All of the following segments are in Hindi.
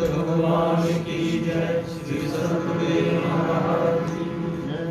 भगवान की जय। श्री सद्गुरुदेव महाराज की जय।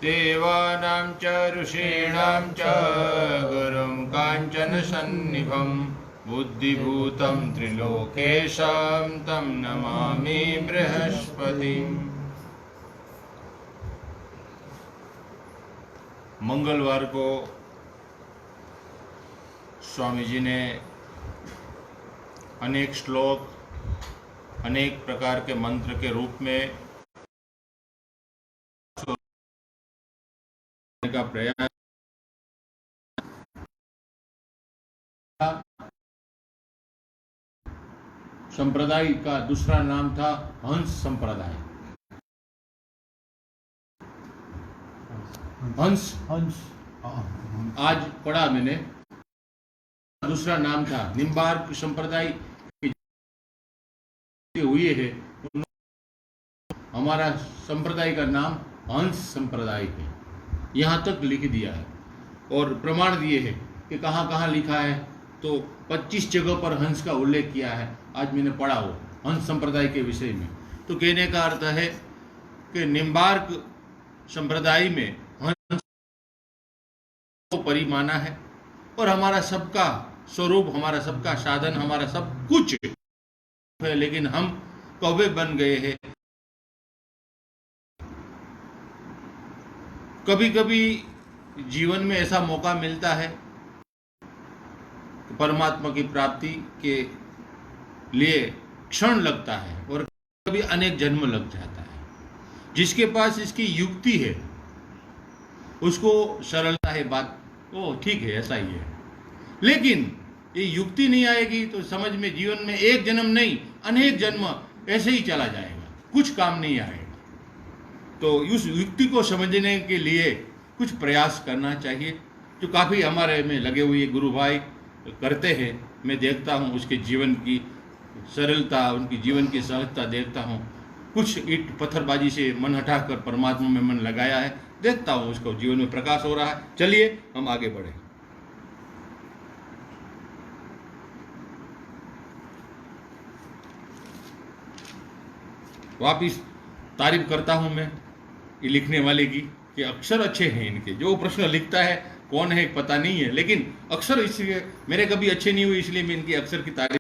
देवानां च ऋषीणां च गुरुं काञ्चनसन्निभं बुद्धिभूतं त्रिलोकेशं तं नमामि बृहस्पतिम्। मंगलवार को स्वामी जी ने अनेक श्लोक, अनेक प्रकार के मंत्र के रूप में का प्रयास। संप्रदाय का दूसरा नाम था हंस संप्रदाय। हंस हंस आज पढ़ा मैंने। दूसरा नाम था निम्बार्क संप्रदाय हुए है। हमारा संप्रदाय का नाम हंस संप्रदाय है। यहाँ तक लिख दिया है और प्रमाण दिए हैं कि कहाँ कहाँ लिखा है। तो 25 जगह पर हंस का उल्लेख किया है। आज मैंने पढ़ा हो हंस संप्रदाय के विषय में। तो कहने का अर्थ है कि निम्बार्क संप्रदाय में हंस को परिमाना है और हमारा सबका स्वरूप, हमारा सबका साधन, हमारा सब कुछ है, लेकिन हम कौवे बन गए हैं। कभी कभी जीवन में ऐसा मौका मिलता है कि परमात्मा की प्राप्ति के लिए क्षण लगता है और कभी अनेक जन्म लग जाता है। जिसके पास इसकी युक्ति है उसको सरलता है बात, ओ ठीक है ऐसा ही है। लेकिन ये युक्ति नहीं आएगी तो समझ में जीवन में एक जन्म नहीं अनेक जन्म ऐसे ही चला जाएगा, कुछ काम नहीं आएगा। तो उस युक्ति को समझने के लिए कुछ प्रयास करना चाहिए, जो काफ़ी हमारे में लगे हुए गुरु भाई करते हैं। मैं देखता हूँ उसके जीवन की सरलता, उनकी जीवन की सहजता देखता हूँ। कुछ ईट पत्थरबाजी से मन हटाकर परमात्मा में मन लगाया है, देखता हूँ उसको जीवन में प्रकाश हो रहा है। चलिए हम आगे बढ़े। वापिस तारीफ करता हूँ मैं ये लिखने वाले की कि अक्षर अच्छे हैं इनके। जो प्रश्न लिखता है कौन है पता नहीं है, लेकिन अक्षर इसलिए मेरे कभी अच्छे नहीं हुए, इसलिए मैं इनकी अक्षर की तारीफ।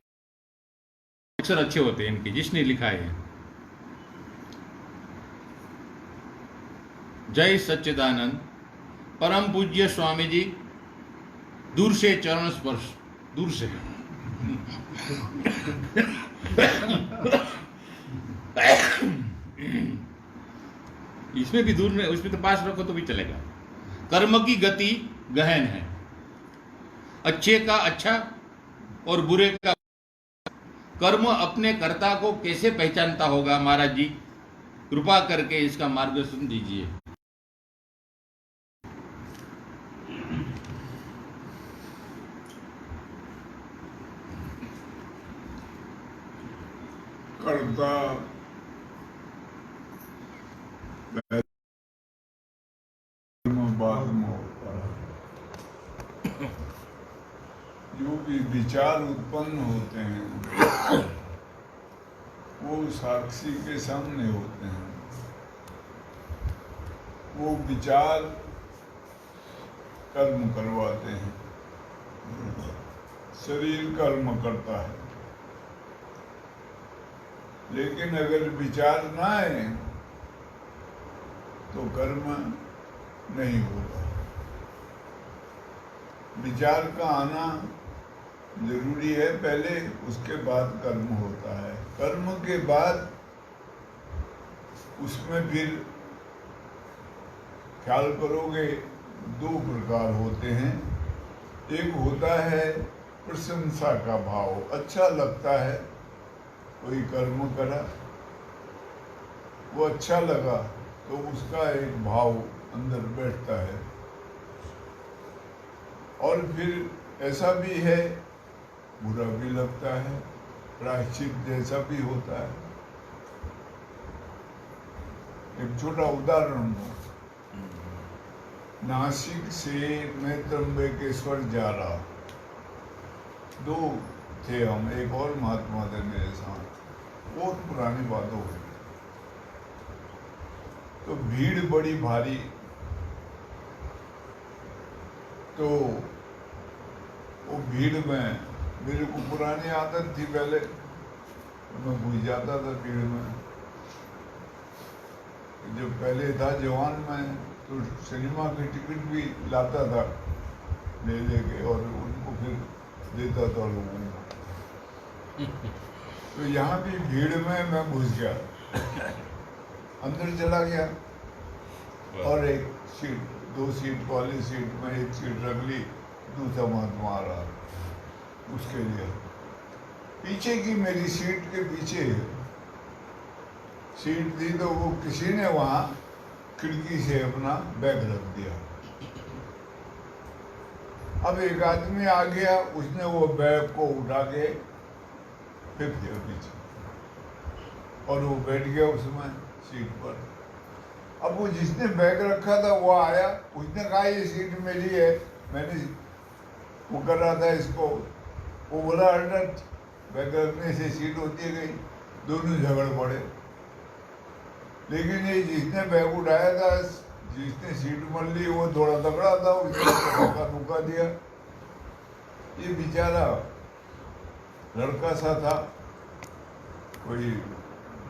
अक्षर अच्छे होते हैं इनके, जिसने लिखा है। जय सच्चिदानंद। परम पूज्य स्वामी जी, दूर से चरण स्पर्श, दूर से इसमें भी दूर में, उसमें तो पास रखो तो भी चलेगा। कर्म की गति गहन है, अच्छे का अच्छा और बुरे का। कर्म अपने कर्ता को कैसे पहचानता होगा महाराज जी, कृपा करके इसका मार्गदर्शन दीजिए। कर्ता बाद में होता है। जो भी विचार उत्पन्न होते हैं वो साक्षी के सामने होते हैं। वो विचार कर्म करवाते हैं, शरीर कर्म करता है। लेकिन अगर विचार ना आए तो कर्म नहीं होगा। विचार का आना जरूरी है पहले, उसके बाद कर्म होता है। कर्म के बाद उसमें फिर ख्याल करोगे दो प्रकार होते हैं। एक होता है प्रशंसा का भाव, अच्छा लगता है कोई कर्म करा, वो अच्छा लगा तो उसका एक भाव अंदर बैठता है। और फिर ऐसा भी है बुरा भी लगता है, प्रायश्चित जैसा भी होता है। एक छोटा उदाहरण दो। नासिक से मैं त्र्यंबकेश्वर जा रहा, दो थे हम, एक और महात्मा थे मेरे साथ, बहुत पुरानी बात हो गई। तो भीड़ बड़ी भारी, तो वो भीड़ में मेरे को पुरानी आदत थी, पहले मैं घुस जाता था भीड़ में। जब पहले था जवान में तो सिनेमा की टिकट भी लाता था ले लेके और उनको फिर देता था लोगों को। तो यहाँ भी भीड़ में मैं घुस गया, अंदर चला गया और एक सीट, दो सीट वाली सीट में एक सीट रख ली, दूसरा महात्मा आ रहा उसके लिए। पीछे की मेरी सीट के पीछे सीट थी, तो वो किसी ने वहाँ खिड़की से अपना बैग रख दिया। अब एक आदमी आ गया, उसने वो बैग को उठा के फेंक दिया पीछे और वो बैठ गया उसमें सीट पर। अब वो जिसने बैग रखा था वो आया, उसने कहा ये सीट मेरी है, मैंने वो कर रहा था इसको। वो बोला अल्टर्ट बैग रखने से सीट होती गई, दोनों झगड़ पड़े। लेकिन ये जिसने बैग उठाया था, जिसने सीट मर ली, वो थोड़ा तगड़ा था, उसने धोखा दिया। ये बेचारा लड़का सा था, कोई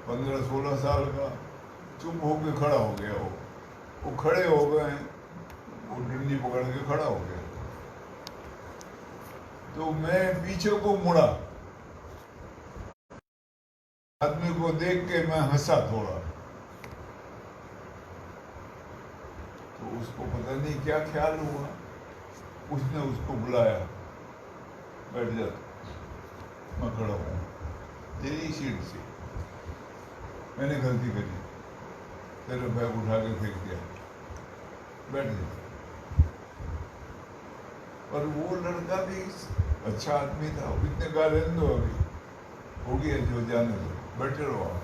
15-16 साल का, चुप होके खड़ा हो गया। वो खड़े हो गए, वो डंडी पकड़ के खड़ा हो गया। तो मैं पीछे को मुड़ा, आदमी को देख के मैं हंसा थोड़ा। तो उसको पता नहीं क्या ख्याल हुआ, उसने उसको बुलाया, बैठ जा, मैं खड़ा हूँ तेरी सीट से, मैंने गलती करी, तेरा बैग उठा के फेंक दिया, बैठ जा। और वो लड़का भी अच्छा आदमी था, इतने कहा रहने दो, अभी हो गया जो जाने दो, बैठे रहो आप,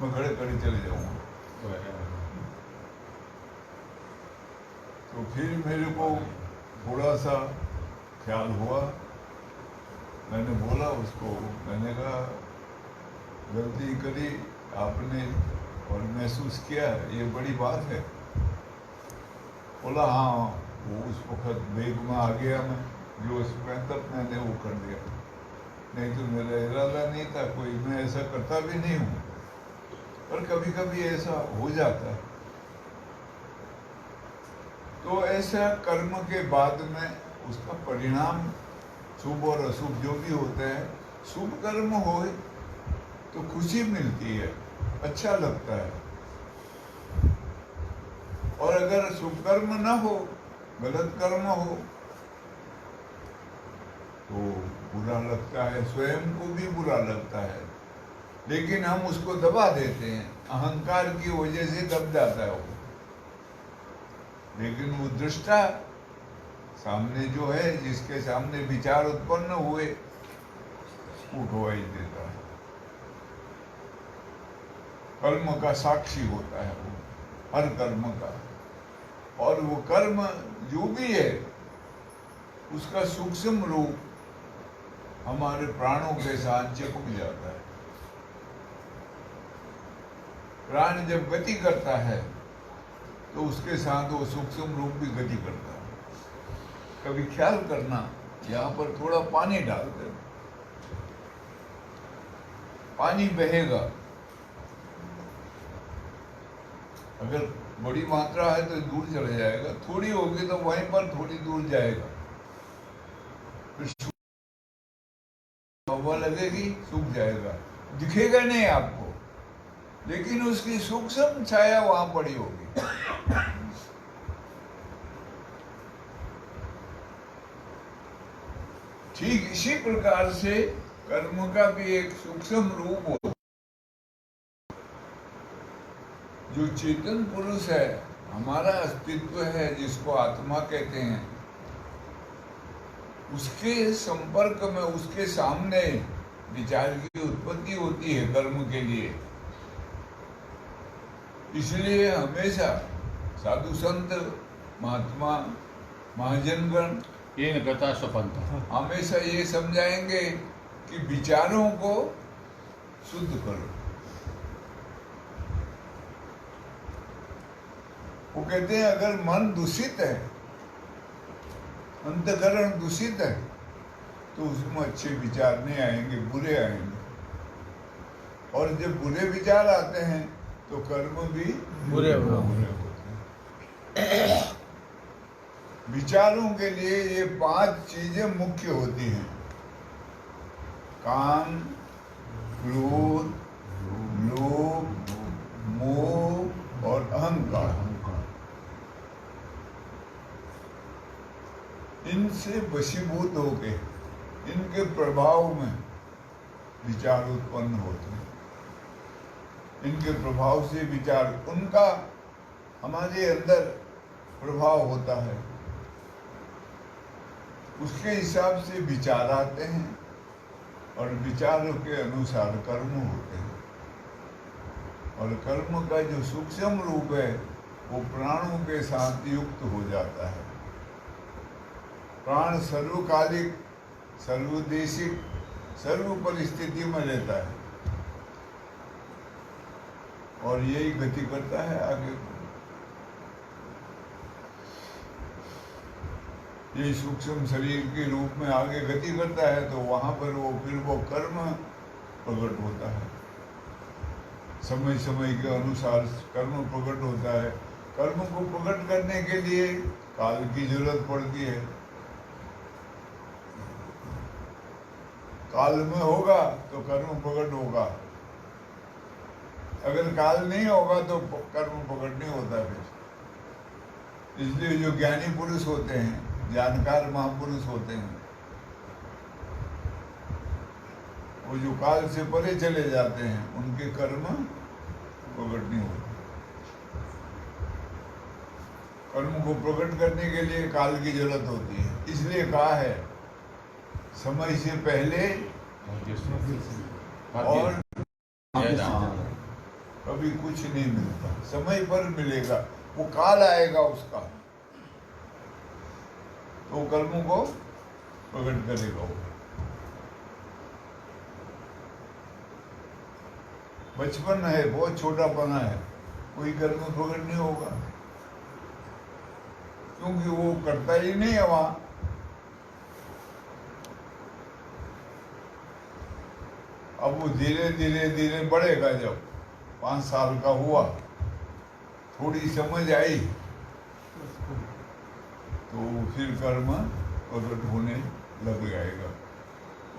मैं खड़े खड़े चले जाऊंगा। तो फिर मेरे को थोड़ा सा ख्याल हुआ, मैंने बोला उसको, मैंने कहा गलती करी आपने और महसूस किया, ये बड़ी बात है। बोला हाँ, वो उस वक्त बेग में आ गया मैं, जो उसमें तब मैंने वो कर दिया, नहीं तो मेरा इरादा नहीं था कोई, मैं ऐसा करता भी नहीं हूँ, पर कभी कभी ऐसा हो जाता है। तो ऐसा कर्म के बाद में उसका परिणाम शुभ और अशुभ जो भी होते हैं, शुभ कर्म हो तो खुशी मिलती है, अच्छा लगता है। और अगर शुभ कर्म न हो, गलत कर्म हो, तो बुरा लगता है, स्वयं को भी बुरा लगता है, लेकिन हम उसको दबा देते हैं, अहंकार की वजह से दब जाता है वो। लेकिन वो दृष्टा सामने जो है, जिसके सामने विचार उत्पन्न हुए, वो गवाही देता है, कर्म का साक्षी होता है वो, हर कर्म का। और वो कर्म जो भी है, उसका सूक्ष्म रूप हमारे प्राणों के साथ चिपक जाता है। प्राण जब गति करता है तो उसके साथ वो सूक्ष्म रूप भी गति करता है। कभी ख्याल करना, यहाँ पर थोड़ा पानी डाल दे, पानी बहेगा, अगर बड़ी मात्रा है तो दूर चला जाएगा, थोड़ी होगी तो वहीं पर थोड़ी दूर जाएगा, फिर हवा लगेगी, सूख जाएगा, दिखेगा नहीं आपको, लेकिन उसकी सूक्ष्म छाया वहां पड़ी होगी। ठीक इसी प्रकार से कर्म का भी एक सूक्ष्म रूप होता है। जो चेतन पुरुष है, हमारा अस्तित्व है, जिसको आत्मा कहते हैं, उसके संपर्क में, उसके सामने विचार की उत्पत्ति होती है कर्म के लिए। इसलिए हमेशा साधु संत, महात्मा, महाजनगण ये गता स्वपंथ हमेशा ये समझाएंगे कि विचारों को शुद्ध करो। वो कहते हैं अगर मन दूषित है, अंतकरण दूषित है, तो उसमें अच्छे विचार नहीं आएंगे, बुरे आएंगे। और जब बुरे विचार आते हैं तो कर्म भी बुरे होते हैं। विचारों के लिए ये 5 चीजें मुख्य होती हैं: काम, क्रोध, लोभ, मोह और अहंकार। इनसे वशीभूत होके, इनके प्रभाव में विचार उत्पन्न होते हैं। इनके प्रभाव से विचार, उनका हमारे अंदर प्रभाव होता है, उसके हिसाब से विचार आते हैं और विचारों के अनुसार कर्म होते हैं। और कर्म का जो सूक्ष्म रूप है वो प्राणों के साथ युक्त हो जाता है। प्राण सर्वकालिक, सर्वदेशिक, सर्व परिस्थिति में रहता है और यही गति करता है आगे। यही सूक्ष्म शरीर के रूप में आगे गति करता है, तो वहां पर वो फिर वो कर्म प्रकट होता है। समय समय के अनुसार कर्म प्रकट होता है। कर्म को प्रकट करने के लिए काल की जरूरत पड़ती है। काल में होगा तो कर्म प्रकट होगा, अगर काल नहीं होगा तो कर्म प्रकट नहीं होता फिर। इसलिए जो ज्ञानी पुरुष होते हैं, जानकार महापुरुष होते हैं, वो जो काल से परे चले जाते हैं, उनके कर्म प्रकट नहीं होते। कर्म को प्रकट करने के लिए काल की जरूरत होती है। इसलिए कहा है समय से पहले और कभी कुछ नहीं मिलता, समय पर मिलेगा। वो काल आएगा उसका, तो कर्मों को प्रकट करेगा वो। बचपन है, बहुत छोटापना है, कोई कर्म प्रकट नहीं होगा, क्योंकि वो करता ही नहीं है वहां। अब वो धीरे धीरे धीरे बढ़ेगा। जब 5 साल का हुआ, थोड़ी समझ आई, तो फिर कर्म प्रकट होने लग जाएगा।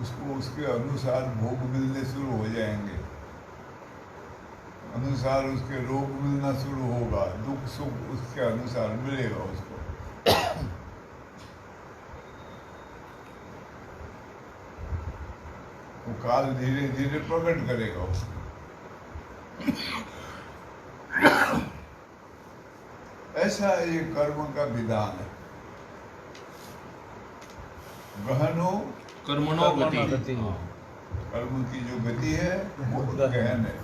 उसको उसके अनुसार भोग मिलने शुरू हो जाएंगे। अनुसार उसके रोग मिलना शुरू होगा, दुख सुख उसके अनुसार मिलेगा उसको। वो काल धीरे धीरे प्रकट करेगा उसको। ऐसा ये कर्म का विधान है। गहनो कर्मणो गति। हाँ, कर्म की जो गति है वो गहन है।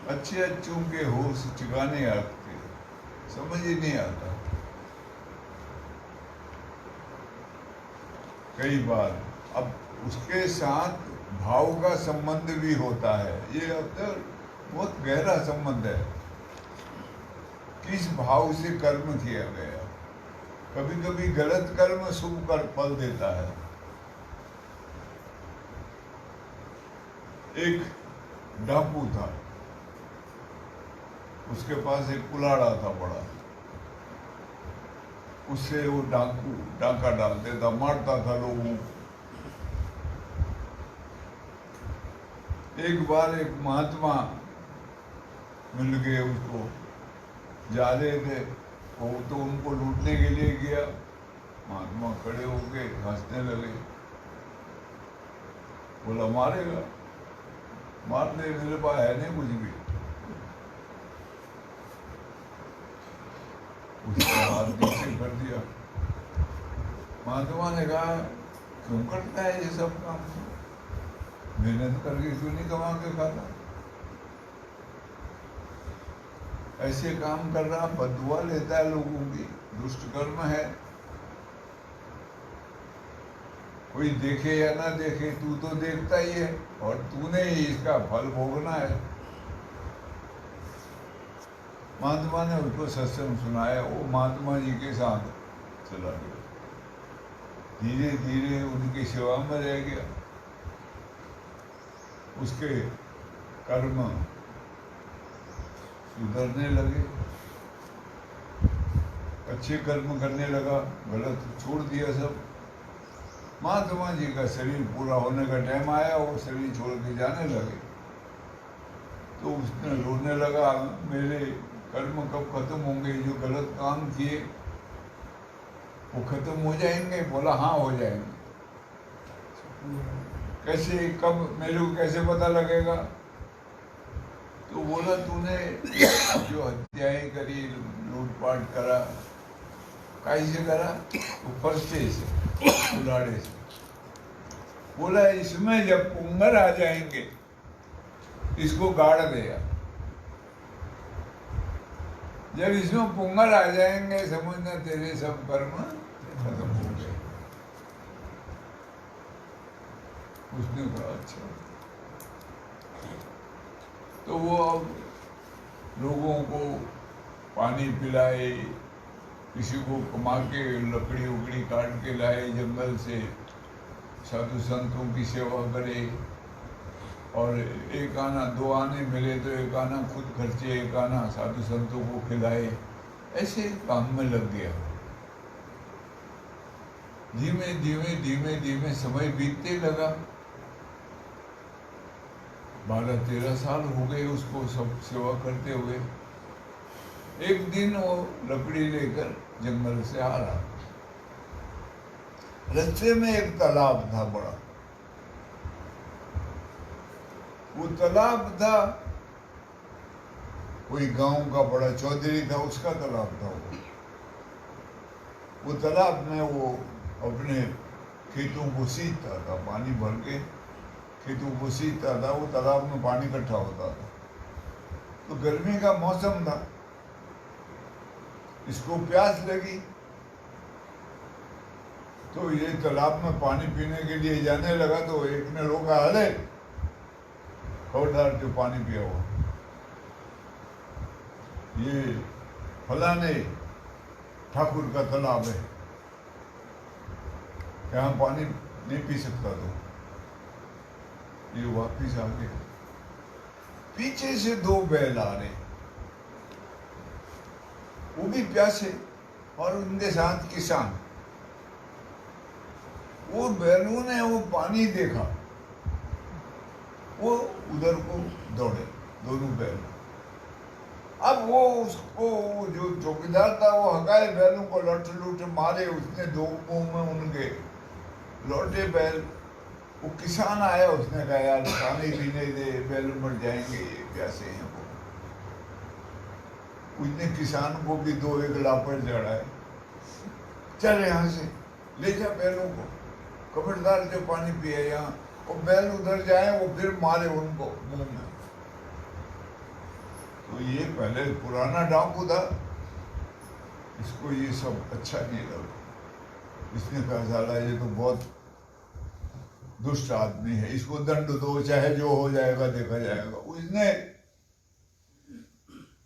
अच्छे अच्छों के होश ठिकाने आते, समझ ही नहीं आता। कई बार अब उसके साथ भाव का संबंध भी होता है। ये अब तक बहुत गहरा संबंध है, किस भाव से कर्म किया गया। कभी कभी गलत कर्म शुभ कर फल देता है। एक डाकू था, उसके पास एक कुल्हाड़ा था बड़ा, उससे वो डाकू डाका डालते था, मारता था लोगों को। एक बार एक महात्मा मिल गए उसको, जा रहे थे वो, तो उनको लूटने के लिए गया। महात्मा खड़े होके हंसने लगे, बोला मारेगा, मार दे, मेरे पास है नहीं कुछ भी। उसके हाथ नीचे कर दिया। महात्मा ने कहा क्यों करता है ये सब काम, मेहनत करके क्यों नहीं कमा के खाता। ऐसे काम कर रहा, बदुआ लेता है लोगों की, दुष्ट कर्म है। कोई देखे या ना देखे, तू तो देखता ही है और तूने ही इसका फल भोगना है। महात्मा ने उसको सत्संग सुनाया, वो महात्मा जी के साथ चला गया, धीरे धीरे उनकी सेवा में रह गया। उसके कर्म सुधरने लगे, अच्छे कर्म करने लगा, गलत छोड़ दिया सब। महात्मा जी का शरीर पूरा होने का टाइम आया, वो शरीर छोड़ के जाने लगे। तो उसने रोने लगा, मेरे कर्म कब खत्म होंगे, जो गलत काम किए वो खत्म हो जाएंगे। बोला हाँ हो जाएंगे। कैसे, कब, मेरे को कैसे पता लगेगा। तो बोला तूने जो हत्याएं करी, लूटपाट करा, कैसे करा, तो फर्स्टे से, कुल्हाड़े से। बोला इसमें जब पुंगर आ जाएंगे इसको गाड़ दिया। जब इसमें पुंगर आ जाएंगे समझना तेरे सब कर्म खत्म हो गए। उसने कहा अच्छा। तो वो अब लोगों को पानी पिलाए, किसी को कमा के लकड़ी उकड़ी काट के लाए जंगल से, साधु संतों की सेवा करे, और एक आना दो आने मिले तो एक आना खुद खर्चे, एक आना साधु संतों को खिलाए। ऐसे काम में लग गया। धीमे धीमे धीमे धीमे समय बीतते लगा। 12-13 साल हो गए उसको सब सेवा करते हुए। एक दिन वो लकड़ी लेकर जंगल से आ रहा, रास्ते में एक तालाब था बड़ा। वो तालाब था कोई गांव का बड़ा चौधरी था, उसका तालाब था वो तालाब में वो अपने खेतों को सींचता था, पानी भर के खेतों को सींचता था। वो तालाब में पानी इकट्ठा होता था। तो गर्मी का मौसम था, इसको प्यास लगी तो ये तालाब में पानी पीने के लिए जाने लगा। तो एक ने रोका, अरे खबरदार जो पानी पिया हो, ये फलाने ठाकुर का तालाब है, यहाँ पानी नहीं पी सकता। तो ये वापिस आ गया। पीछे से 2 बैल आ रहे, वो भी प्यासे, और उनके साथ किसान। वो बैलों ने वो पानी देखा, वो उधर को दौड़े, दोनों बैल। अब वो उसको जो चौकीदार था वो हकाए बैलों को लठ लुट मारे, उसने दो मुंह में उनके लौटे बैल। वो किसान आया, उसने कहा यार पानी पीने दे, बैल मर जाएंगे, ये प्यासे हैं वो। उसने किसान को भी दो एक लापड़ चढ़ाए, चल यहाँ से ले जा बैलों को, खबरदार जो पानी पिए यहाँ, और बैल उधर जाए वो फिर मारे उनको मुंह में। तो ये पहले पुराना डाकू था, इसको ये सब अच्छा नहीं लगा। इसने कहा साला ये तो बहुत दुष्ट आदमी है, इसको दंड दो, चाहे जो हो जाएगा देखा जाएगा। उसने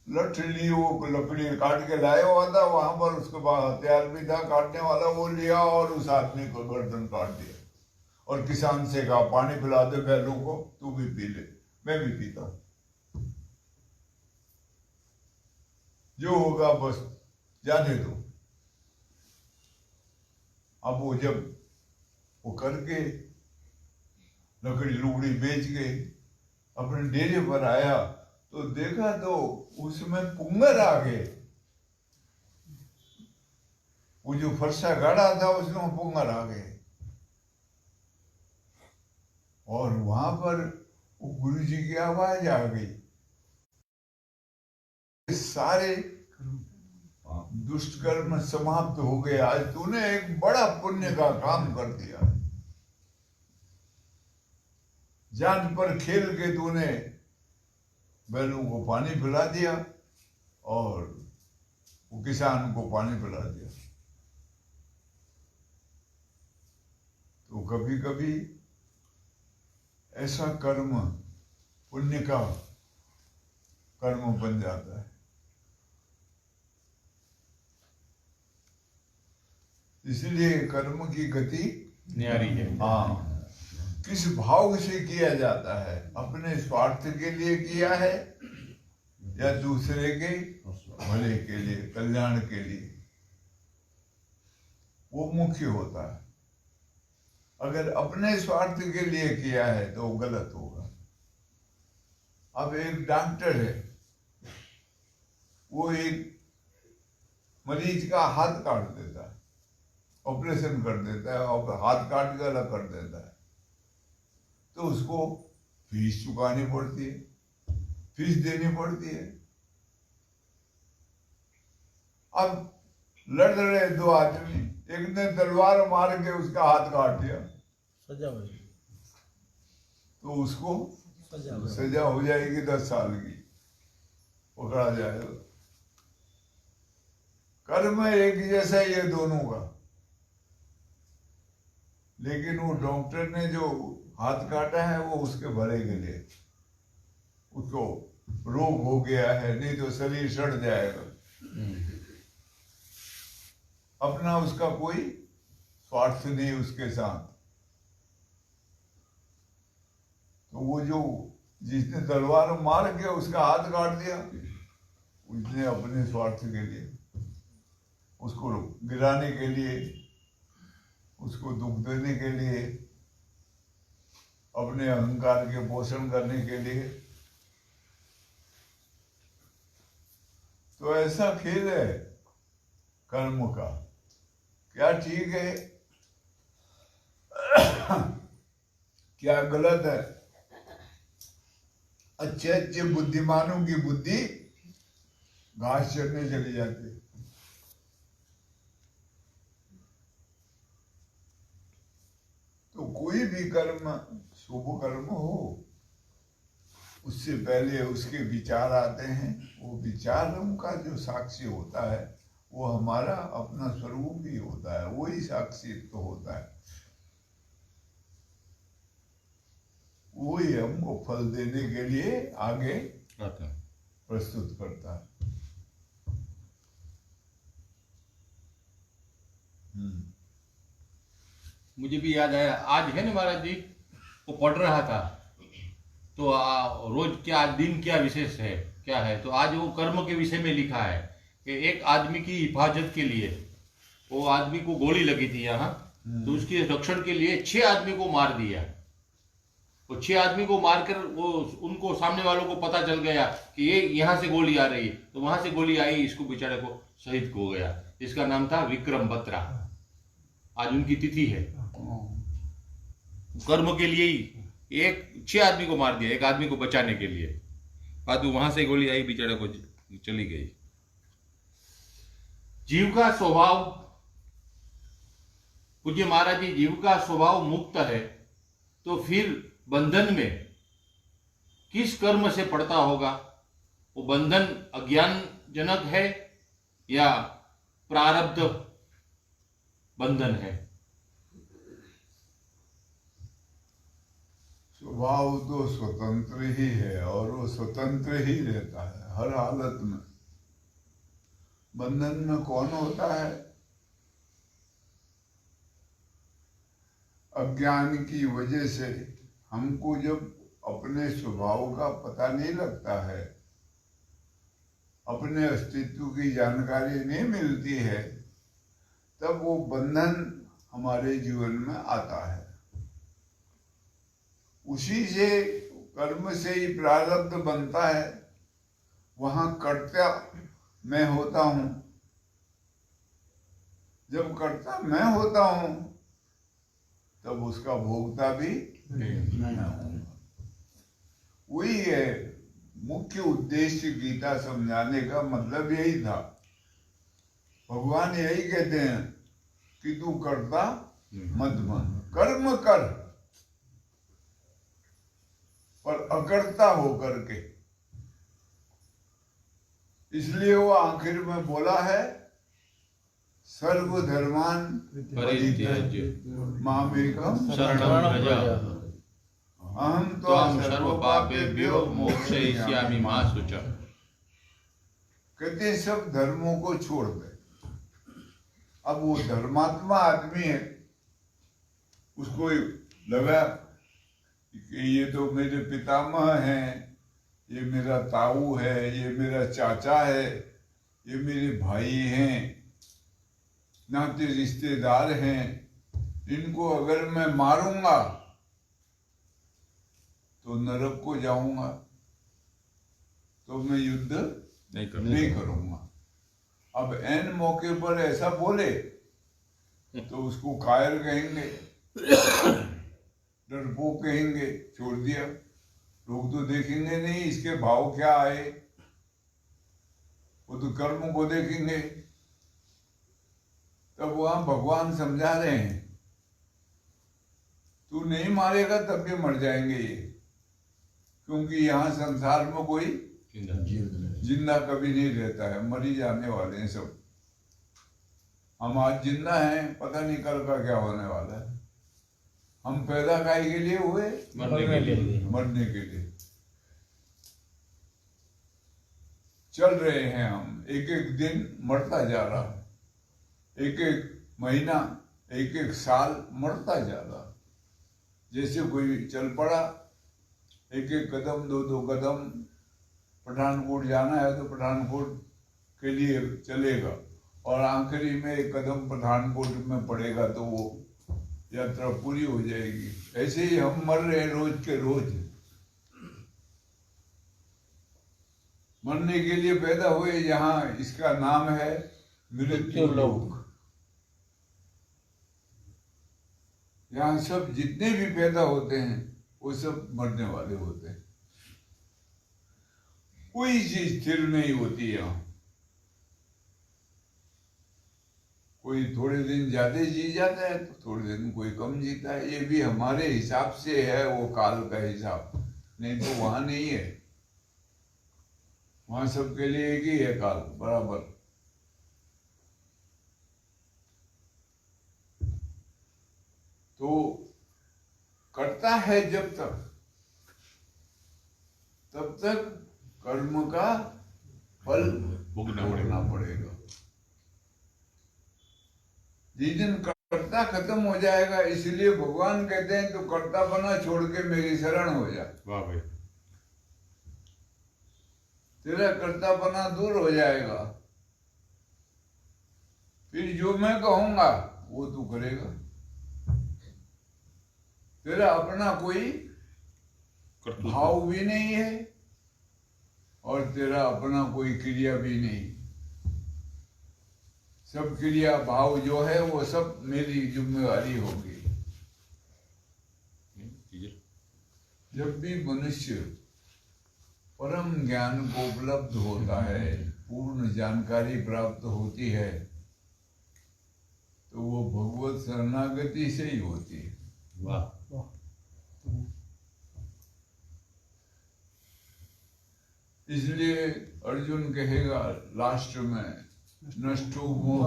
लठ ली, वो लकड़ी काट के लाया हुआ था, वहां पर उसके पास हथियार भी था काटने वाला, वो लिया और उस आदमी को गर्दन काट दिया। और किसान से कहा पानी पिला दे बैलों को, तू भी पी ले, मैं भी पीता हूं, जो होगा बस जाने दो। अब वो जब वो करके लकड़ी लुगड़ी बेच के अपने डेरे पर आया तो देखा तो उसमें पुंगर आ गए। वो जो फरसा गाड़ा था उसमें पुंगर आ गए। और वहां पर वो गुरु जी की आवाज आ गई, सारे दुष्ट कर्म समाप्त हो गए, आज तूने एक बड़ा पुण्य का काम कर दिया। जान पर खेल के तूने बैलों को पानी पिला दिया और वो किसान को पानी पिला दिया। तो कभी कभी ऐसा कर्म पुण्य का कर्म बन जाता है। इसलिए कर्म की गति न्यारी है। हाँ, किस भाव से किया जाता है, अपने स्वार्थ के लिए किया है या दूसरे के भले के लिए, कल्याण के लिए, वो मुख्य होता है। अगर अपने स्वार्थ के लिए किया है तो गलत होगा। अब एक डॉक्टर है, वो एक मरीज का हाथ काट देता है, ऑपरेशन कर देता है और हाथ काट के अलग कर देता है, तो उसको फीस चुकानी पड़ती है, फीस देनी पड़ती है। अब लड़ रहे दो आदमी, एक ने तलवार मार के उसका हाथ काट दिया, सजा हो जाएगी, तो उसको सजा हो जाएगी 10 साल की, पकड़ा जाएगा। कर्म एक जैसा ही है दोनों का, लेकिन वो डॉक्टर ने जो हाथ काटा है वो उसके भले के लिए, उसको रोग हो गया है, नहीं तो शरीर सड़ जाएगा। अपना उसका कोई स्वार्थ नहीं उसके साथ। तो वो जो जिसने तलवार मार के उसका हाथ काट दिया, उसने अपने स्वार्थ के लिए, उसको गिराने के लिए, उसको दुख देने के लिए, अपने अहंकार के पोषण करने के लिए। तो ऐसा खेल है कर्म का। क्या ठीक है क्या गलत है? अच्छे अच्छे बुद्धिमानों की बुद्धि घास चरने चली जाती है। तो कोई भी कर्म, शुभ कर्म हो, उससे पहले उसके विचार आते हैं। वो विचारों का जो साक्षी होता है वो हमारा अपना स्वरूप ही होता है, वही साक्षी तो होता है, वही हमको फल देने के लिए आगे प्रस्तुत करता है। मुझे भी याद आया, आज है ना महाराज जी, वो पढ़ रहा था तो रोज क्या दिन क्या विशेष है, क्या है, तो आज वो कर्म के विषय में लिखा है कि एक आदमी की हिफाजत के लिए, वो आदमी को गोली लगी थी यहाँ, तो उसके रक्षण के लिए 6 आदमी को मार दिया। वो 6 आदमी को मारकर वो उनको सामने वालों को पता चल गया कि ये यहाँ से गोली आ रही है, तो वहां से गोली आई, इसको बेचारे को शहीद हो गया। इसका नाम था विक्रम बत्रा। आज उनकी तिथि है। कर्म के लिए ही 6 आदमी को मार दिया, एक आदमी को बचाने के लिए। बाद वहां से गोली आई, बेचारे को चली गई। जीव का स्वभाव, पूज्य महाराज जी, जीव का स्वभाव मुक्त है तो फिर बंधन में किस कर्म से पड़ता होगा? वो बंधन अज्ञानजनक है या प्रारब्ध बंधन है? स्वभाव तो स्वतंत्र ही है और वो स्वतंत्र ही रहता है हर हालत में। बंधन में कौन होता है? अज्ञान की वजह से हमको जब अपने स्वभाव का पता नहीं लगता है, अपने अस्तित्व की जानकारी नहीं मिलती है, तब वो बंधन हमारे जीवन में आता है। उसी से, कर्म से ही प्रारब्ध बनता है। वहां कर्ता मैं होता हूं। जब कर्ता मैं होता हूं तब उसका भोगता भी मैं हूं। वही है मुख्य उद्देश्य। गीता समझाने का मतलब यही था। भगवान यही कहते हैं कि तू कर्ता मत बन, कर्म कर पर अकर्ता होकर के। इसलिए वो आखिर में बोला है, सर्वधर्मान परित्यज्य मामेकम शरणं व्रज अहम त्वां सर्वपापेभ्यो मोक्षयिष्यामि मा शुच। कहते हैं सब धर्मों को छोड़ दे। अब वो धर्मात्मा आदमी है, उसको लगा कि ये तो मेरे पितामह हैं, ये मेरा ताऊ है, ये मेरा चाचा है, ये मेरे भाई हैं, नाते रिश्तेदार हैं। इनको अगर मैं मारूंगा तो नरक को जाऊंगा, तो मैं युद्ध नहीं करूंगा। अब एन मौके पर ऐसा बोले तो उसको कायर कहेंगे, डरपोक कहेंगे, छोड़ दिया। लोग तो देखेंगे नहीं इसके भाव क्या आए, वो तो कर्म को देखेंगे। तब वहां भगवान समझा रहे हैं, तू नहीं मारेगा तब भी मर जाएंगे ये, क्योंकि यहाँ संसार में कोई जिंदा कभी नहीं रहता है, मर ही जाने वाले हैं सब। हम आज जिंदा हैं, पता नहीं कल का क्या होने वाला है। हम पैदा काहे के लिए हुए? मरने के लिए। मरने के लिए चल रहे हैं हम। एक एक दिन मरता जा रहा है, एक एक महीना, एक एक साल मरता जा रहा। जैसे कोई चल पड़ा, एक एक कदम, दो दो कदम। पठानकोट जाना है तो पठानकोट के लिए चलेगा, और आखिरी में एक कदम पठानकोट में पड़ेगा तो वो यात्रा पूरी हो जाएगी। ऐसे ही हम मर रहे हैं रोज के रोज। मरने के लिए पैदा हुए, यहाँ इसका नाम है मृत्यु लोक। यहाँ सब जितने भी पैदा होते हैं वो सब मरने वाले होते हैं। कोई चीज स्थिर नहीं होती यहाँ। कोई थोड़े दिन ज्यादा जी जाता है तो थोड़े दिन कोई कम जीता है। ये भी हमारे हिसाब से है, वो काल का हिसाब, नहीं तो वहां नहीं है। वहां सबके लिए एक ही है काल, बराबर। तो करता है जब तक, तब तक कर्म का फल भोगना पड़ेगा। जिस दिन कर्ता खत्म हो जाएगा, इसलिए भगवान कहते हैं तो कर्ता बना छोड़ के मेरी शरण हो जा। वाह भाई। तेरा कर्ता बना दूर हो जाएगा, फिर जो मैं कहूंगा वो तू करेगा। तेरा अपना कोई भाव भी नहीं है और तेरा अपना कोई क्रिया भी नहीं। सब क्रिया भाव जो है वो सब मेरी जिम्मेवारी होगी। जब भी मनुष्य परम ज्ञान को उपलब्ध होता है, पूर्ण जानकारी प्राप्त होती है, तो वो भगवत शरणागति से ही होती है। वाह। इसलिए अर्जुन कहेगा लास्ट में, नष्टो मोह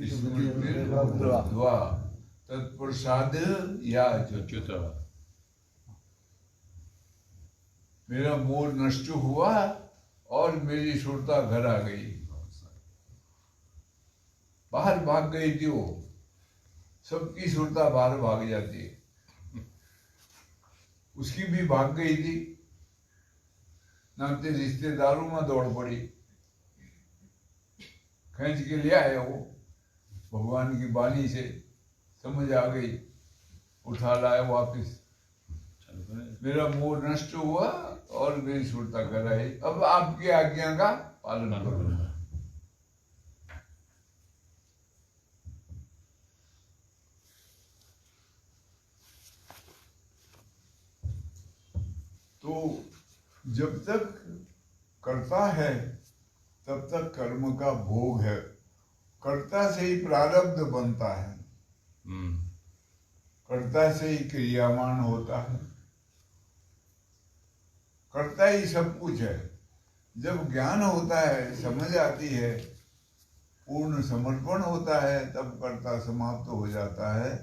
स्मृतिर्बुद्ध्वा तत्प्रसाद याचुत। मेरा मोह नष्ट हुआ और मेरी सुरता घर आ गई। बाहर भाग गई थी वो, सबकी सुरता बाहर भाग जाती है, उसकी भी भाग गई थी, नाते रिश्तेदारों में दौड़ पड़ी, खींच के ले आया वो, भगवान की वाणी से समझ आ गई, उठा लाया वापिस। मेरा मोह नष्ट हुआ और मेरी सुरता कर आई, अब आपकी आज्ञा का पालन करूंगा। तो जब तक करता है तब तक कर्म का भोग है, कर्ता से ही प्रारब्ध बनता है, कर्ता से ही क्रियामान होता है, कर्ता ही सब कुछ है। जब ज्ञान होता है, समझ आती है, पूर्ण समर्पण होता है, तब कर्ता समाप्त हो जाता है।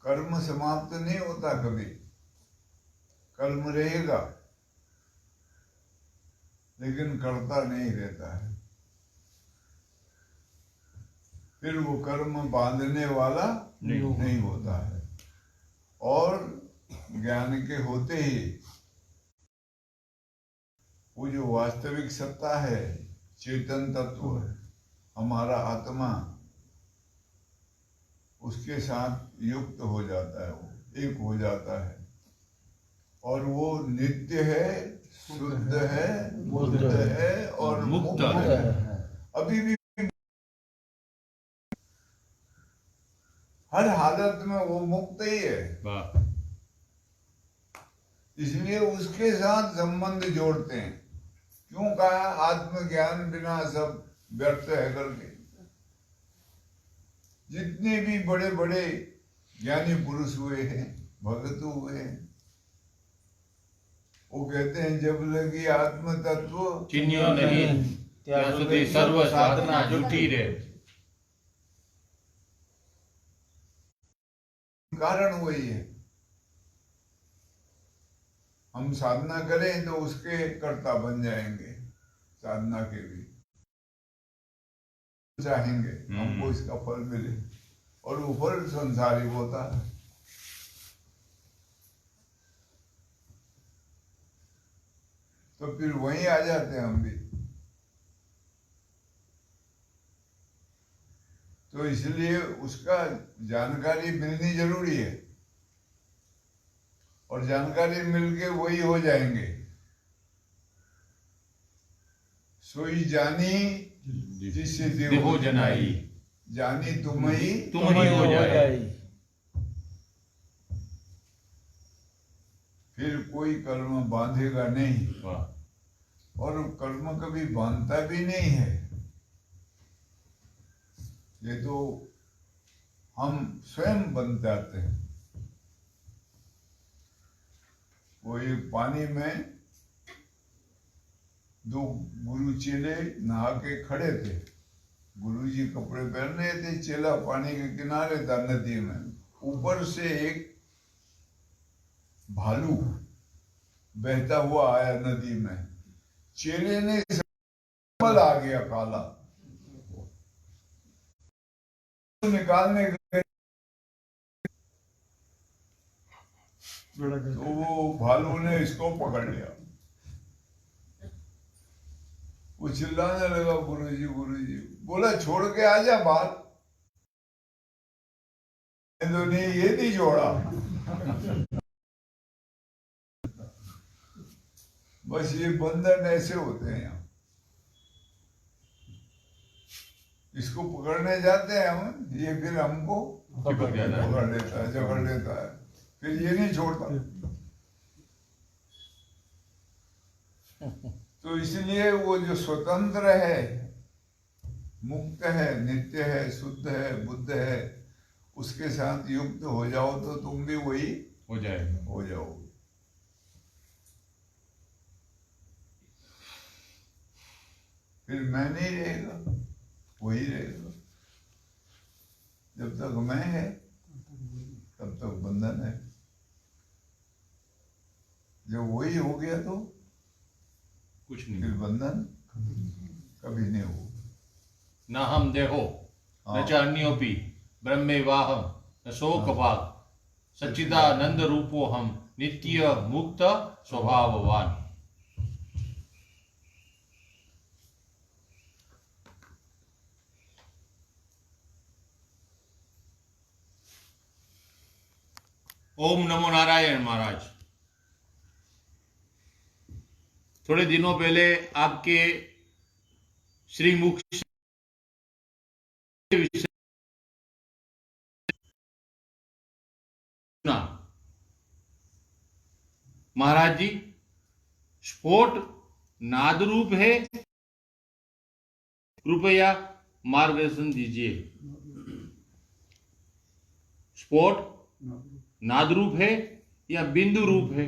कर्म समाप्त नहीं होता कभी, कर्म रहेगा लेकिन कर्ता नहीं रहता है। फिर वो कर्म बांधने वाला नहीं होता है। और ज्ञान के होते ही वो जो वास्तविक सत्ता है, चेतन तत्व है, हमारा आत्मा, उसके साथ युक्त हो जाता है, वो एक हो जाता है और वो नित्य है, शुद्ध है, बुद्ध है और मुक्त है। अभी भी हर हालत में वो मुक्त ही है, इसलिए उसके साथ संबंध जोड़ते हैं। क्यों कहा? आत्मज्ञान बिना सब व्यर्थ है करके। जितने भी बड़े बड़े ज्ञानी पुरुष हुए हैं, भगत हुए हैं, वो कहते हैं जब लगी आत्म तत्व चिन्ह्यो नहीं, ત્યાં સુધી સર્વ સાધના જુઠ્ઠી રહે। कारण वही है, हम साधना करें तो उसके कर्ता बन जाएंगे, साधना के भी चाहेंगे हमको इसका फल मिले, और वो फल संसारिक होता है। तो फिर वहीं आ जाते हैं हम भी। तो इसलिए उसका जानकारी मिलनी जरूरी है, और जानकारी मिलके वही हो जाएंगे। सोई जानी जिससे देहो जनाई, जानी तुम ही हो जाए। फिर कोई कर्म बांधेगा नहीं, और कर्म कभी बांधता भी नहीं है। ये तो हम स्वयं बन जाते हैं। वो एक पानी में दो गुरु चेले नहा के खड़े थे। गुरुजी कपड़े पहन रहे थे, चेला पानी के किनारे था नदी में। ऊपर से एक भालू बहता हुआ आया नदी में, चेले ने मल आ गया काला, निकालने गए तो वो भालू ने इसको पकड़ लिया। वो चिल्लाने लगा गुरुजी गुरुजी। बोला छोड़ के आ जा बाहर। तो नहीं, ये नहीं छोड़ा। बस ये बंधन ऐसे होते हैं यहाँ। इसको पकड़ने जाते हैं हम, ये फिर हमको चिपक जाता है। पकड़ लेता है, जकड़ लेता है, फिर ये नहीं छोड़ता। तो इसलिए वो जो स्वतंत्र है, मुक्त है, नित्य है, शुद्ध है, बुद्ध है, उसके साथ युक्त हो जाओ तो तुम भी वही हो जाएगा। हो जाओगे। फिर मैं नहीं रहेगा, वही रहेगा। जब तक मैं है तब तक बंधन है। जब वही हो गया तो कुछ फिर नहीं। बंधन कभी नहीं होगा। न हम देहो न च अन्योपि ब्रह्मेवाहम न शोक भाग सच्चिदानंद रूपो हम नित्य मुक्त स्वभाववान। ओम नमो नारायण। महाराज, थोड़े दिनों पहले आपके श्रीमुख विषय सुना। महाराज जी, स्फोट नाद रूप है, कृपया मार्गदर्शन दीजिए। स्फोट नाद रूप है या बिंदु रूप है,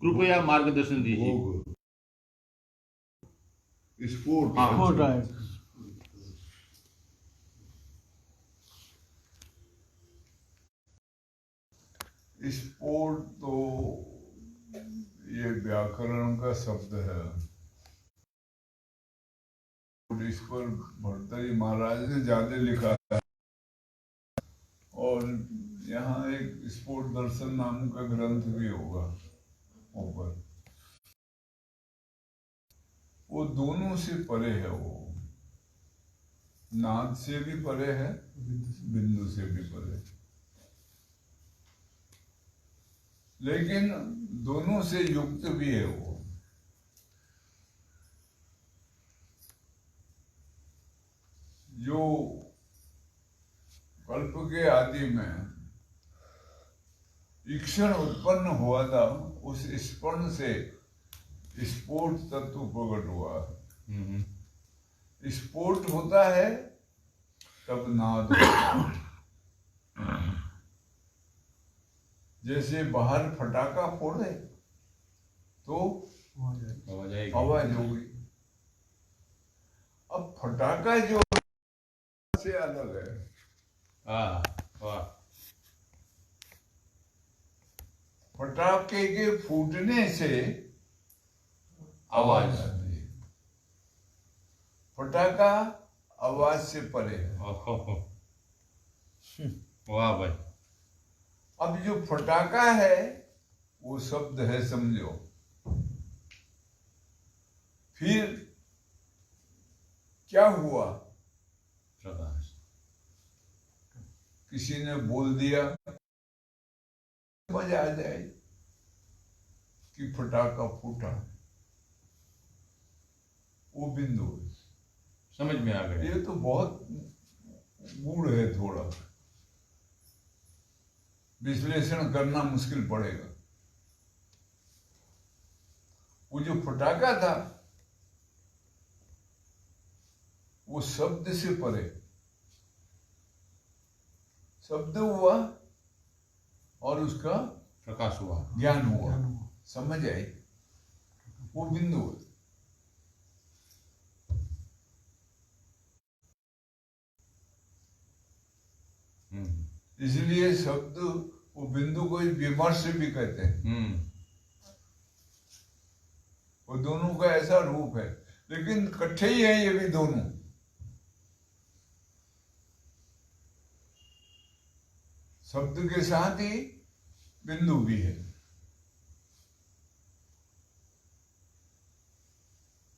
कृपया मार्गदर्शन दीजिए। स्फोट हाँ। स्फोट तो ये व्याकरण का शब्द है। इस पर भर्तृहरि महाराज ने ज्यादा लिखा है। और यहाँ एक स्फोट दर्शन नाम का ग्रंथ भी होगा ऊपर। वो दोनों से परे है, वो नाद से भी परे है, बिंदु से भी परे, लेकिन दोनों से युक्त भी है वो। जो कल्प के आदि में ईक्षण उत्पन्न हुआ था, उस स्पर्ण से स्फोट तत्व प्रकट हुआ। स्फोट होता है तब नाद होता है। जैसे बाहर फटाका फोड़े तो आवाज होगी। अब फटाका जो से अलग है। वाह। फटाके के फूटने से आवाज आती है। फटाका आवाज से परे है। वाह भाई। अब जो फटाका है वो शब्द है, समझो। फिर क्या हुआ? प्रकाश। किसी ने बोल दिया, समझ आ जाए कि फटाका फूटा, वो बिंदु है। समझ में आ गया। ये तो बहुत गूढ़ है, थोड़ा विश्लेषण करना मुश्किल पड़ेगा। वो जो फटाका था वो शब्द से परे, शब्द हुआ और उसका प्रकाश हुआ, ज्ञान हुआ, समझ आई, वो बिंदु है। इसलिए शब्द वो बिंदु को विमर्श भी कहते हैं। वो दोनों का ऐसा रूप है, लेकिन इकट्ठे ही है ये भी दोनों। शब्द के साथ ही बिंदु भी है,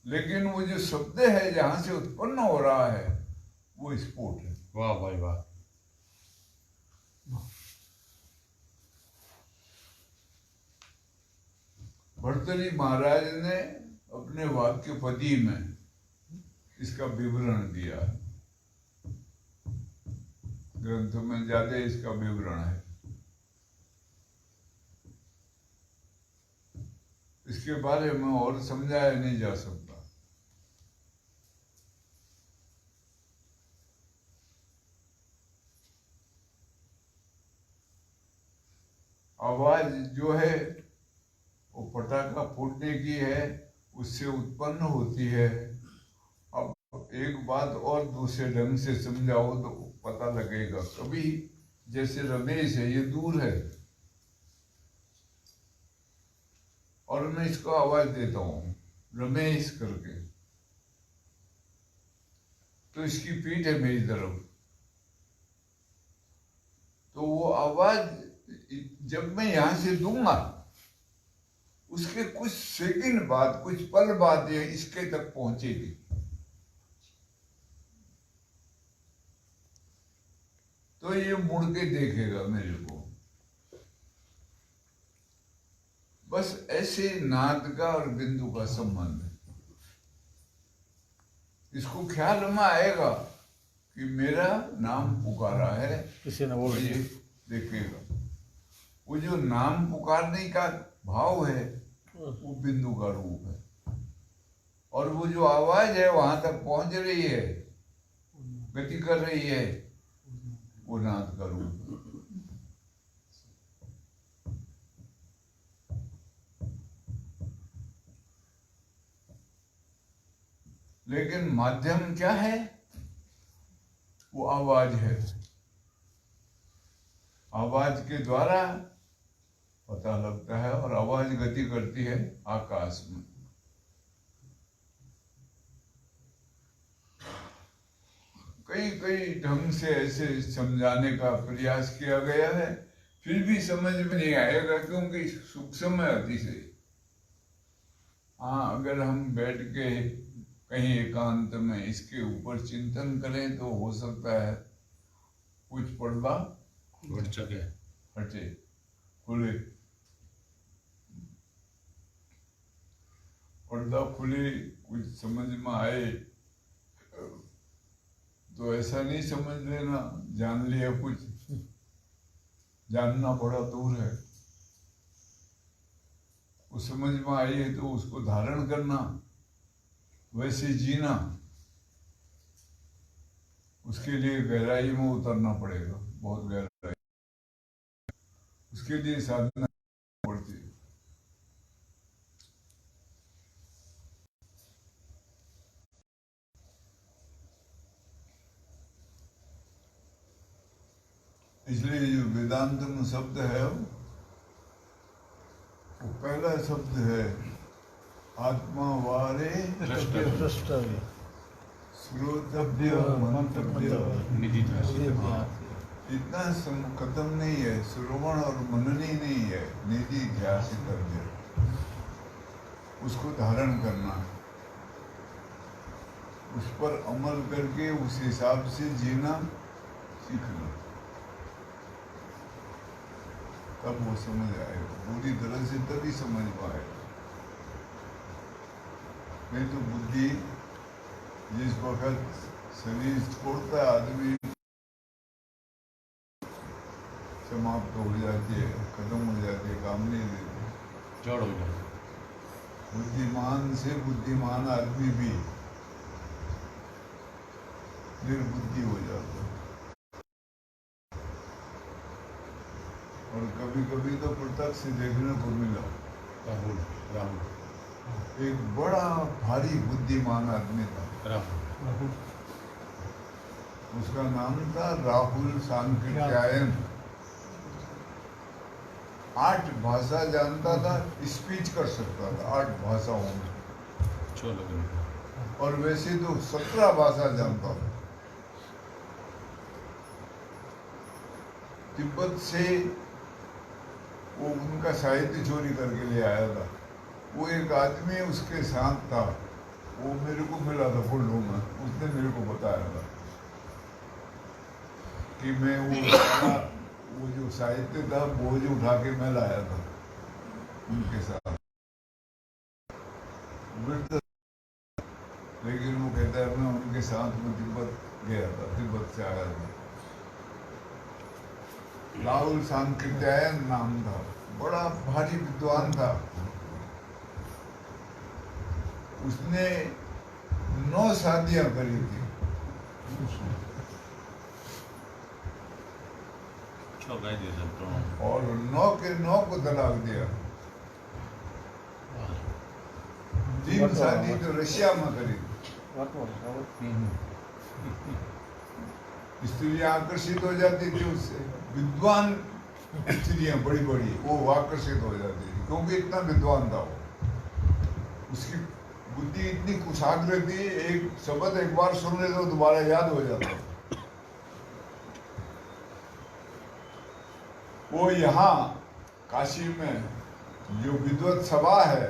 लेकिन वो जो शब्द है जहां से उत्पन्न हो रहा है वो स्फोट है। वाह भाई वाह। भर्तृहरि महाराज ने अपने वाक्यपदी में इसका विवरण दिया। ग्रंथ में ज्यादा इसका विवरण है। इसके बारे में और समझाया नहीं जा सकता। आवाज जो है वो पटाखा फूटने की है, उससे उत्पन्न होती है। अब एक बात और दूसरे ढंग से समझाओ तो पता लगेगा। कभी जैसे रमेश है, ये दूर है और मैं इसको आवाज देता हूं रमेश करके, तो इसकी पीठ है मेरी तरफ, तो वो आवाज जब मैं यहां से दूंगा उसके कुछ सेकंड बाद, कुछ पल बाद ये इसके तक पहुंचेगी। तो ये मुड़ के देखेगा मेरे को। बस ऐसे नाद का और बिंदु का संबंध है। इसको ख्याल में आएगा कि मेरा नाम पुकारा है, किसी ने वो ये देखेगा। वो जो नाम पुकारने का भाव है वो बिंदु का रूप है, और वो जो आवाज है वहां तक पहुंच रही है, गति कर रही है, वो नाद का रूप है। लेकिन माध्यम क्या है? वो आवाज है। आवाज के द्वारा पता लगता है, और आवाज गति करती है आकाश में। कई कई ढंग से ऐसे समझाने का प्रयास किया गया है, फिर भी समझ में नहीं आएगा, क्योंकि सूक्ष्म है अतिशय। हाँ, अगर हम बैठ के कहीं एकांत में इसके ऊपर चिंतन करें तो हो सकता है कुछ पर्दा हटे, खुले, पर्दा खुले, कुछ समझ में आए। तो ऐसा नहीं समझ लेना जान लिया कुछ, जानना बड़ा दूर है। वो समझ में आई है तो उसको धारण करना, वैसे जीना, उसके लिए गहराई में उतरना पड़ेगा, बहुत गहराई। उसके लिए साधना पड़ती है। इसलिए जो वेदांतम शब्द है वो पहला शब्द है आत्मा वारे द्रष्टव्य श्रोतव्य मंतव्य। इतना खत्म नहीं है, श्रवण और मननी नहीं है, निधि ध्यासितव्य। उसको धारण करना, उस पर अमल करके उस हिसाब से जीना सीखना, तब वो समझ आएगा पूरी तरह से, तभी समझ पाएगा। नहीं तो बुद्धि जिस वक्त शरीर छोड़ता है आदमी, समाप्त हो जाती है, खत्म हो जाती है, काम नहीं देती, जड़ हो जाती है। बुद्धिमान से बुद्धिमान आदमी भी निर्बुद्धि हो जाता है। और कभी कभी तो प्रत्यक्ष देखने को मिला, राहुल एक बड़ा भारी बुद्धिमान आदमी था, राहुल, उसका नाम था राहुल सांकृत्यायन। 8 भाषा जानता था, स्पीच कर सकता था 8 भाषाओं में, और वैसे तो 17 भाषा जानता था। तिब्बत से वो उनका साहित्य चोरी करके ले आया था। वो एक आदमी उसके साथ था, वो मेरे को मिला था फुल्लू में, उसने मेरे को बताया था कि मैं वो जो साहित्य था बोझ उठा के मैं लाया था उनके साथ। लेकिन वो कहता है मैं उनके साथ में तिब्बत गया था, तिब्बत से आया था। राहुल सांकृत्यायन नाम था, बड़ा भारी विद्वान था। उसने 9 शादियां करी थी। और 9 के 9 को तलाक दिया। 3 शादी तो रशिया में करी थी। स्त्रियां आकर्षित हो जाती थी उससे, विद्वान स्त्रियां बड़ी बड़ी, वो आकर्षित हो जाती थी क्योंकि इतना विद्वान था वो। उसकी बुद्धि इतनी कुशाग्र थी, एक शब्द एक बार सुन ले तो दोबारा याद हो जाता। वो यहाँ काशी में जो विद्वत सभा है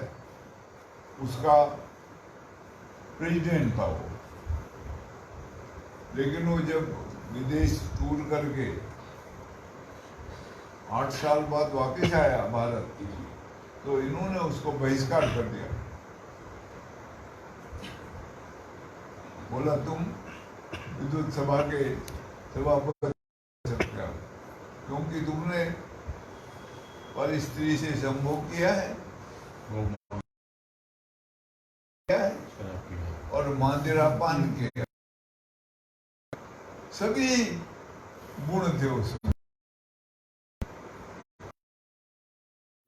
उसका प्रेसिडेंट था वो। लेकिन वो जब विदेश टूर करके 8 साल बाद वापस आया भारत, तो इन्होंने उसको बहिष्कार कर दिया। बोला तुम विद्युत सभा के सभापति सकते हो क्योंकि तुमने पर स्त्री से संभोग किया है और मादिरापान किया, सभी गुण थे उसमें,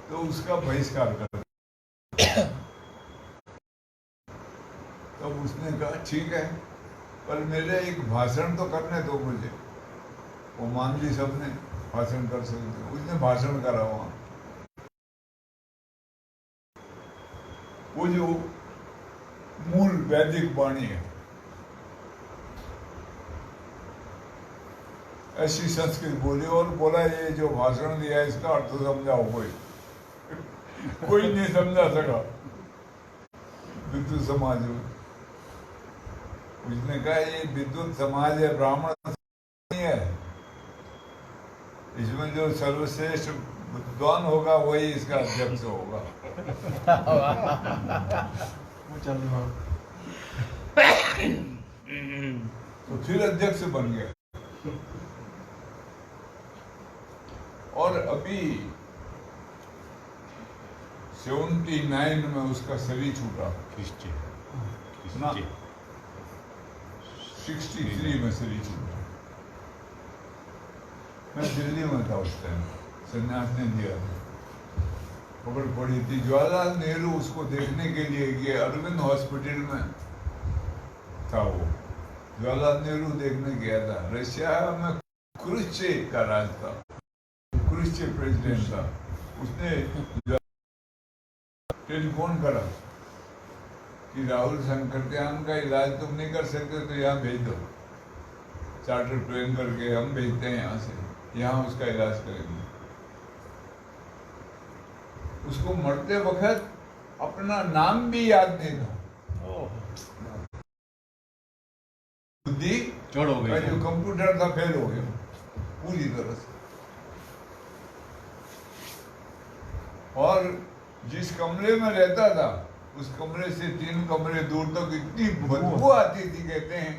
तो उसका बहिष्कार कर। तब उसने कहा ठीक है, पर मेरे एक भाषण तो करने दो मुझे। वो मान ली सबने, भाषण कर सकते। उसने भाषण करा वहां। वो जो मूल वैदिक वाणी है, ऐसी संस्कृत बोली और बोला ये जो भाषण दिया इसका अर्थ समझाओ। कोई नहीं समझा सका विद्युत समाज में। उसने कहा ये विद्युत समाज है, ब्राह्मण नहीं है, इसमें जो सर्वश्रेष्ठ विद्वान होगा वही इसका अध्यक्ष होगा। तो फिर अध्यक्ष बन गया। और अभी 79 में उसका शरीर छूटा ना, 63 में शरीर छूटा। मैं दिल्ली में था उस टाइम, संन्यास ने दिया था, खबर पड़ी थी। जवाहरलाल नेहरू उसको देखने के लिए गए, अरविंद हॉस्पिटल में था वो। जवाहरलाल नेहरू देखने गया था। रशिया में क्रुश्चेव का राज था, क्रुश्चेव प्रेसिडेंट था। उसने टेलीफोन करा कि राहुल सांकृत्यायन का इलाज तुम नहीं कर सकते तो यहाँ भेज दो, चार्टर प्लेन करके हम भेजते हैं यहाँ से, यहाँ उसका इलाज करेंगे। उसको मरते वक्त अपना नाम भी याद नहीं था। बुद्धि चढ़ हो गई, जो कंप्यूटर था फेल हो गया पूरी तरह से। और जिस कमरे में रहता था उस कमरे से 3 कमरे दूर तक इतनी बदबू आती थी, कहते हैं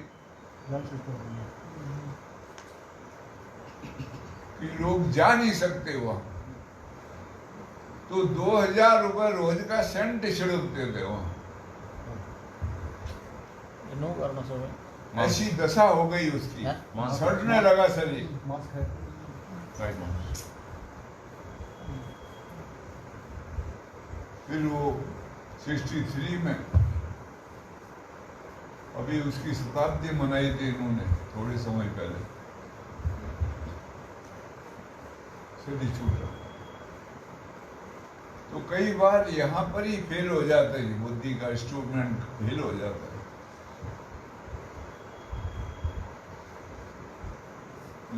कि लोग जा नहीं सकते वहां। तो 2000 रुपए रोज का सेंट छिड़कते थे वहां। ऐसी दशा हो गई उसकी, सड़ने लगा शरीर। फिर वो 63 में, अभी उसकी शताब्दी मनाई थी इन्होंने थोड़े समय पहले, शरीर छूटा। तो कई बार यहाँ पर ही फेल हो जाता है, बुद्धि का इंस्ट्रूमेंट फेल हो जाता है।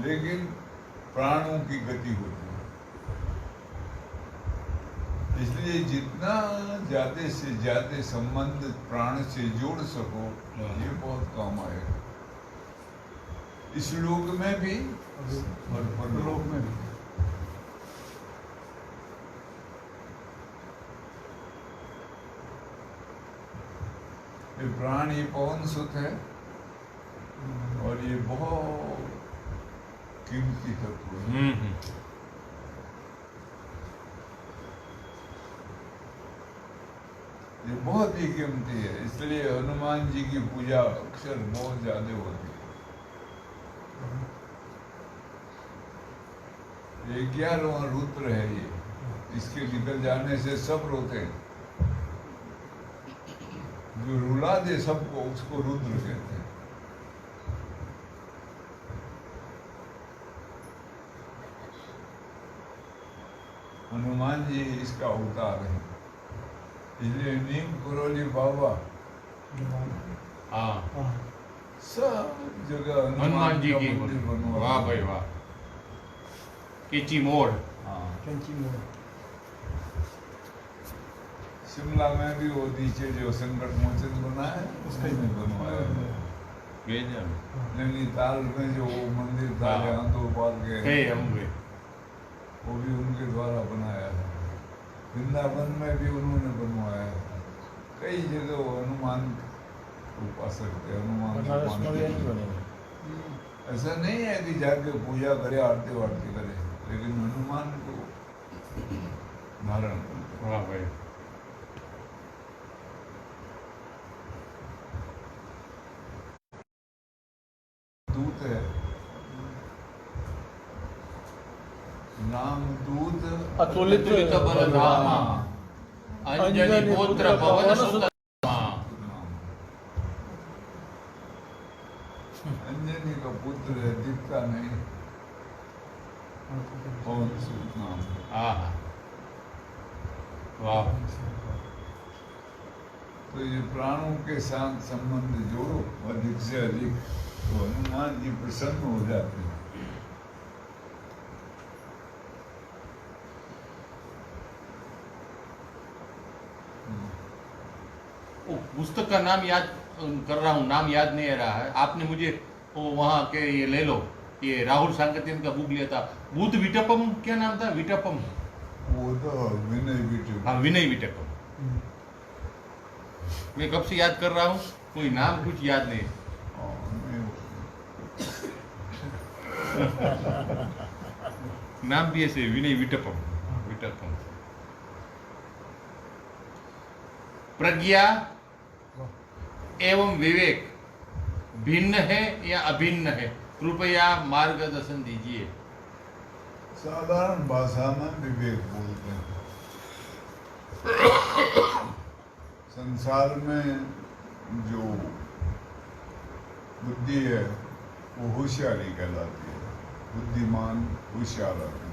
लेकिन प्राणों की गति होती है। इसलिए जितना ज्यादा से ज्यादा संबंध प्राण से जोड़ सको ये बहुत काम आएगा, इस लोक में भी और परलोक में भी। ये प्राण ये पवन सुत है और ये बहुत कीमती तत्व है। ये बहुत ही कीमती है, इसलिए हनुमान जी की पूजा अक्सर बहुत ज्यादा होती है। ये 11वां रुद्र है ये, इसके निकल जाने से सब रोते हैं। जो रुला दे सबको उसको रुद्र कहते हैं। हनुमान जी इसका अवतार है, इसलिए नीम करोली बाबा हाँ सब जगह हनुमान जी का की मंदिर बनवा। वाह भाई वाह। केची मोड़। हाँ, कंची मोड़। शिमला में भी वो नीचे जो संकट मोचन बना है उसका ही बनवाया है। नैनीताल में जो वो मंदिर था हाँ। जहाँ तो बाल गए होंगे वो भी उनके द्वारा बनाया है। वृंदावन में भी उन्होंने बनवाया है। कई जगह वो हनुमान उपासक थे, हनुमान को मानते थे। ऐसा नहीं है कि जाके पूजा करे आरती वारती करे, लेकिन हनुमान को धारण करते। वाह भाई। दूत है, नाम दूत अतुलित बलधामा अंजनी पुत्र पवन सुत। अंजनी का पुत्र है, दिखता नहीं, पवन सुत नाम। वाह। तो ये प्राणों के साथ संबंध जोड़ो अधिक से अधिक, तो हनुमान जी प्रसन्न हो जाते हैं। पुस्तक का नाम याद कर रहा हूँ, नाम याद नहीं आ रहा है। आपने मुझे वो वहाँ के ये ले लो, ये राहुल सांगतियन का बुक लिया था, भूत विटपम, क्या नाम था? विटपम, वो तो विनय विटपम। हाँ विनय विटपम। मैं कब से याद कर रहा हूँ, कोई नाम कुछ याद नहीं। नाम भी ऐसे विनय विटपम। विटपम। प्रज्ञा एवं विवेक भिन्न है या अभिन्न है? कृपया मार्गदर्शन दीजिए। साधारण भाषा में विवेक बोलते हैं। संसार में जो बुद्धि है वो होशियारी कहलाती है, बुद्धिमान होशियार आदमी।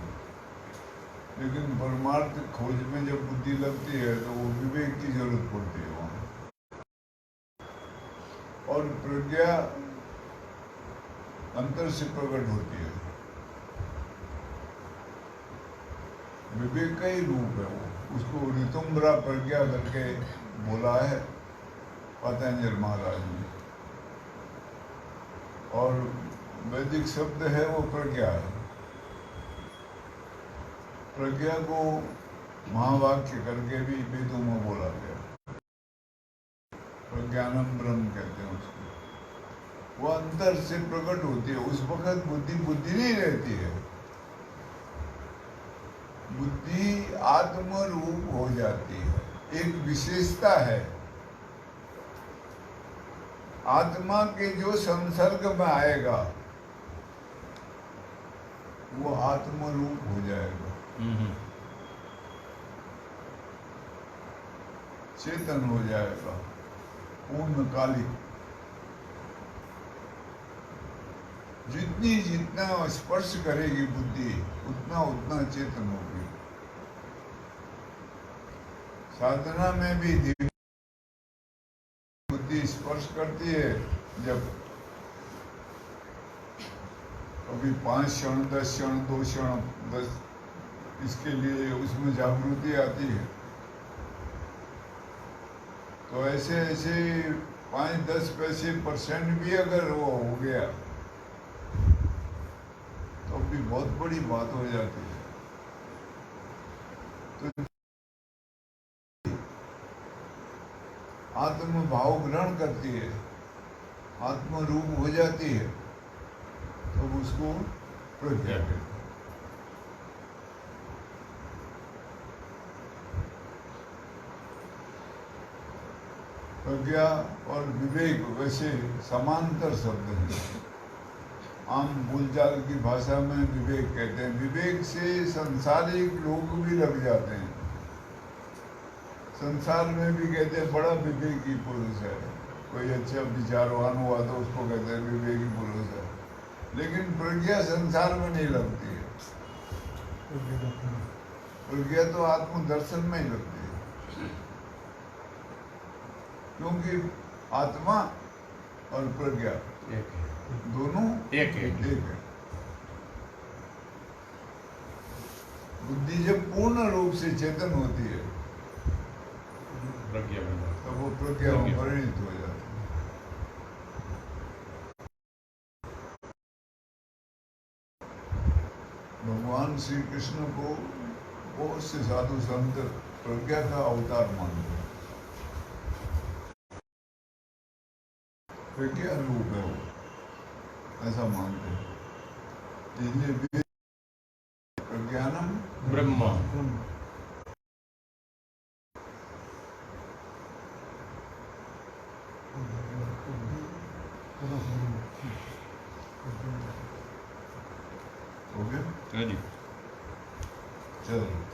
लेकिन परमार्थ खोज में जब बुद्धि लगती है तो वो विवेक की जरूरत पड़ती है वहाँ। और प्रज्ञा अंतर से प्रकट होती है। विवेक का ही रूप है वो, उसको ऋतुम्बरा प्रज्ञा करके बोला है पतंजलि महाराज ने। और वैदिक शब्द है वो प्रज्ञा है। प्रज्ञा को महावाक्य करके भी वेदों में बोला गया। प्रज्ञानम ब्रह्म कहते हैं उसको। वो अंतर से प्रकट होती है। उस वक्त बुद्धि बुद्धि नहीं रहती है, बुद्धि आत्म रूप हो जाती है। एक विशेषता है, आत्मा के जो संसर्ग में आएगा वो आत्म रूप हो जाएगा, चेतन हो जाएगा, पूर्णकालिक। जितना स्पर्श करेगी बुद्धि उतना उतना चेतन होगी। साधना में भी बुद्धि स्पर्श करती है। जब कभी 5 क्षण 10 क्षण 2 क्षण 10 इसके लिए उसमें जागृति आती है, तो ऐसे ऐसे 5-10% भी अगर वो हो गया तो भी बहुत बड़ी बात हो जाती है। तो आत्म भाव ग्रहण करती है, आत्म रूप हो जाती है, तो उसको प्रज्ञा कहते हैं। प्रज्ञा और विवेक वैसे समांतर शब्द हैं। आम बोलचाल की भाषा में विवेक कहते हैं। विवेक से संसारिक लोग भी लग जाते हैं। संसार में भी कहते हैं बड़ा विवेकी पुरुष है, कोई अच्छा विचारवान हुआ तो उसको कहते हैं विवेकी पुरुष है। लेकिन प्रज्ञा संसार में नहीं लगती है। प्रज्ञा तो आत्मदर्शन में ही लगती है, क्योंकि आत्मा और प्रज्ञा दोनों एक है। बुद्धि जब पूर्ण रूप से चेतन होती है प्रज्ञा बन जाती तो वो प्रज्ञा में परिणित हो जाती है। भगवान श्री कृष्ण को बहुत से साधु संत प्रज्ञा का अवतार मानते हैं। प्रज्ञा रूप है वो, ऐसा मानते हैं। इसलिए प्रज्ञानम ब्रह्म। हो गया? हाँ जी। चलो।